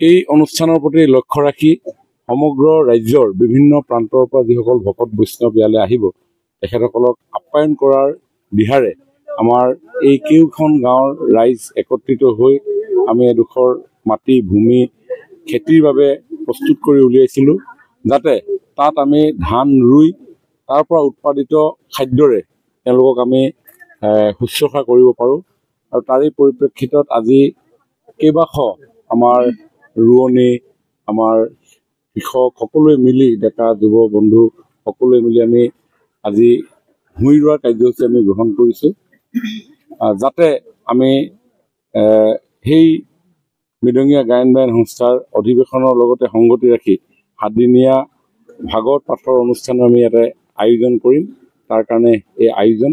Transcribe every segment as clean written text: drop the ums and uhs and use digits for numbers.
এই অনুষ্ঠানৰ প্ৰতি লক্ষ্য ৰাখি সমগ্ৰ ৰাজ্যৰ বিভিন্ন প্ৰান্তৰ পৰা যিসকল ভকত বৈষ্ণৱ ইয়ালৈ আহিব তেখেতসকলক আপ্যায়ন কৰাৰ দিহাৰে আমাৰ এই কেউখন গাঁৱৰ ৰাইজ একত্ৰিত হৈ আমি এডোখৰ মাটি ভূমি খেতিৰ বাবে প্ৰস্তুত কৰি উলিয়াইছিলোঁ যাতে তাত আমি ধান ৰুই তাৰ পৰা উৎপাদিত খাদ্যৰে তেওঁলোকক আমি শুশ্ৰূষা কৰিব পাৰোঁ আৰু তাৰে পৰিপ্ৰেক্ষিতত আজি কেইবাশ আমাৰ ৰোৱনী আমাৰ কৃষক সকলোৱে মিলি ডেকা যুৱ বন্ধু সকলোৱে মিলি আমি আজি ভূঁই ৰোৱাৰ কাৰ্যসূচী আমি গ্ৰহণ কৰিছোঁ যাতে আমি সেই মৃদঙীয়া গায়ন বায়ন সংস্থাৰ অধিৱেশনৰ লগতে সংগতি ৰাখি 7 দিনীয়া ভাগৱত পাঠৰ অনুষ্ঠানো আমি ইয়াতে আয়োজন কৰিম তাৰ কাৰণে এই আয়োজন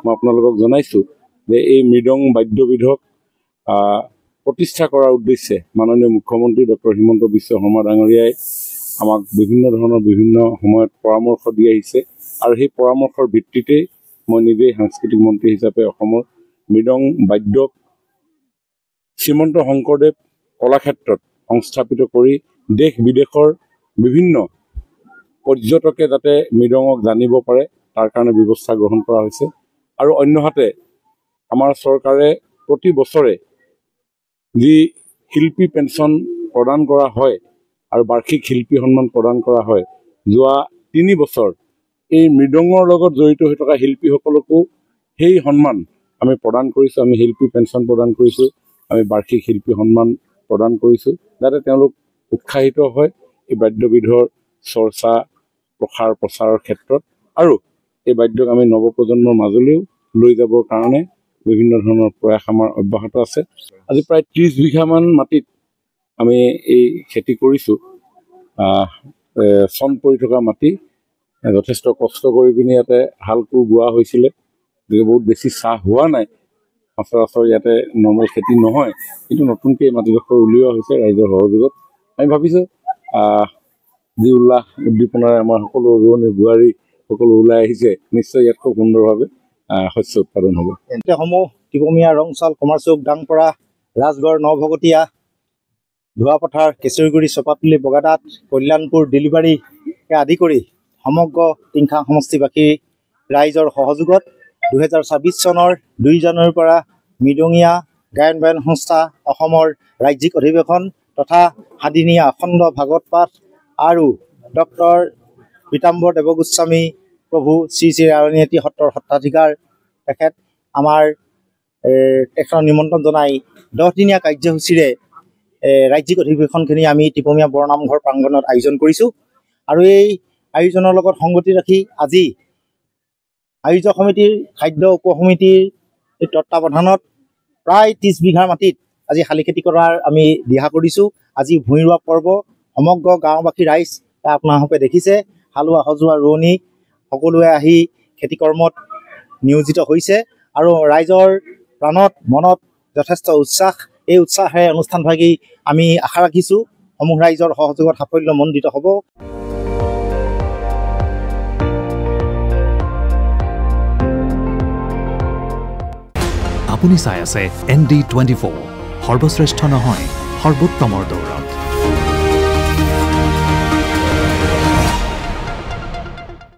মই আপোনালোকক জনাইছোঁ যে এই মৃদং বাদ্যবিধক প্ৰতিষ্ঠা কৰাৰ উদ্দেশ্যে মাননীয় মুখ্যমন্ত্ৰী ডক্টৰ হিমন্ত বিশ্ব শৰ্মা ডাঙৰীয়াই আমাক বিভিন্ন ধৰণৰ বিভিন্ন সময়ত পৰামৰ্শ দি আহিছে আৰু সেই পৰামৰ্শৰ ভিত্তিতেই মই নিজেই সাংস্কৃতিক মন্ত্ৰী হিচাপে অসমৰ মৃদং বাদ্যক শ্ৰীমন্ত শংকৰদেৱ কলাক্ষেত্ৰত সংস্থাপিত কৰি দেশ বিদেশৰ বিভিন্ন পৰ্যটকে যাতে মৃদঙক জানিব পাৰে তাৰ কাৰণে ব্যৱস্থা গ্ৰহণ কৰা হৈছে আৰু অন্যহাতে আমাৰ চৰকাৰে প্ৰতি বছৰে যি শিল্পী পেঞ্চন প্ৰদান কৰা হয় আৰু বাৰ্ষিক শিল্পী সন্মান প্ৰদান কৰা হয় যোৱা 3 বছৰ এই মৃদঙৰ লগত জড়িত হৈ থকা শিল্পীসকলকো সেই সন্মান আমি প্ৰদান কৰিছোঁ আমি শিল্পী পেঞ্চন প্ৰদান কৰিছোঁ আমি বাৰ্ষিক শিল্পী সন্মান প্ৰদান কৰিছোঁ যাতে তেওঁলোক উৎসাহিত হয় এই বাদ্যবিধৰ চৰ্চা প্ৰচাৰৰ ক্ষেত্ৰত আৰু এই বাদ্যক আমি নৱপ্ৰজন্মৰ মাজলৈও লৈ যাবৰ কাৰণে বিভিন্ন ধৰণৰ প্ৰয়াস আমাৰ অব্যাহত আছে আজি প্ৰায় 30 বিঘামান মাটিত আমি এই খেতি কৰিছোঁ চন পৰি থকা মাটি যথেষ্ট কষ্ট কৰি পিনি ইয়াতে হাল কোৰ বোৱা হৈছিলে বহুত বেছি চাহ হোৱা নাই সচৰাচৰ ইয়াতে নৰ্মেল খেতি নহয় কিন্তু নতুনকৈ মাটিডোখৰ উলিওৱা হৈছে ৰাইজৰ সহযোগত আমি ভাবিছোঁ যি উল্লাস উদ্দীপনাৰে আমাৰ সকলো ৰোৱনী বোৱাৰী সকলো ওলাই আহিছে নিশ্চয় ইয়াত খুব সুন্দৰভাৱে শস্য উৎপাদন হ'ব সমূহ টিপমীয়া ৰংচাল কমাৰচুক ডাংপৰা ৰাজগড় নভগতীয়া ধোৱাপথাৰ কেশৰীগুৰি চপাতলি বগাদাত কল্যাণপুৰ ডিলিভাৰীকে আদি কৰি সমগ্ৰ টিংখাং সমষ্টিবাসী ৰাইজৰ সহযোগত 2026 চনৰ 2 জানুৱাৰীৰ পৰা মৃদঙীয়া গায়ন বায়ন সংস্থা অসমৰ ৰাজ্যিক অধিৱেশন তথা 7 দিনীয়া অখণ্ড ভাগৱত পাঠ আৰু ডক্টৰ পীতাম্বৰ দেৱগোস্বামী প্ৰভু শ্ৰী শ্ৰী আৰণীআটী সত্ৰৰ সত্ৰাধিকাৰ তেখেত আমাৰ তেখেতৰ নিমন্ত্ৰণ জনাই 10 দিনীয়া কাৰ্যসূচীৰে ৰাজ্যিক অধিৱেশনখিনি আমি টিপমীয়া বৰনামঘৰ প্ৰাংগণত আয়োজন কৰিছোঁ আৰু এই আয়োজনৰ লগত সংগতি ৰাখি আজি আয়োজক সমিতিৰ খাদ্য উপ সমিতিৰ তত্বাৱধানত প্ৰায় 30 বিঘাৰ মাটিত আজি শালি খেতি কৰাৰ আমি দিহা কৰিছোঁ আজি ভূঁই ৰোৱা পৰ্ব সমগ্ৰ গাঁওবাসী ৰাইজ আপোনালোকে দেখিছে হালোৱা সজোৱা ৰোৱনী সকলোৱে আহি খেতি কৰ্মত নিয়োজিত হৈছে আৰু ৰাইজৰ প্ৰাণত মনত যথেষ্ট উৎসাহ এই উৎসাহেৰে অনুষ্ঠানভাগী আমি আশা ৰাখিছোঁ সমূহ ৰাইজৰ সহযোগত সাফল্যমণ্ডিত হ'ব আপুনি চাই আছে ND24 সৰ্বশ্ৰেষ্ঠ নহয় সৰ্বোত্তমৰ দৌৰত